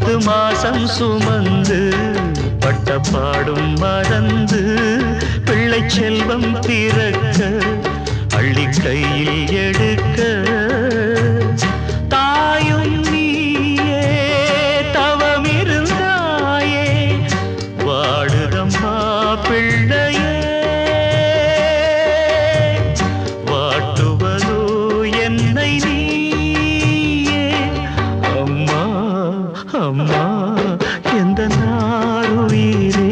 10 மாசம் சுமந்து பட்ட பாடும் மறந்து பிள்ளை செல்வம் பிறக்க அள்ளி கையில் எடுக்க தாயும் நீயே தவமிருந்தாயே வாடுதம்மா பிள்ளையே வாட்டுவதோ என்னை நீயே அம்மா அம்மா எந்த நாருயிரே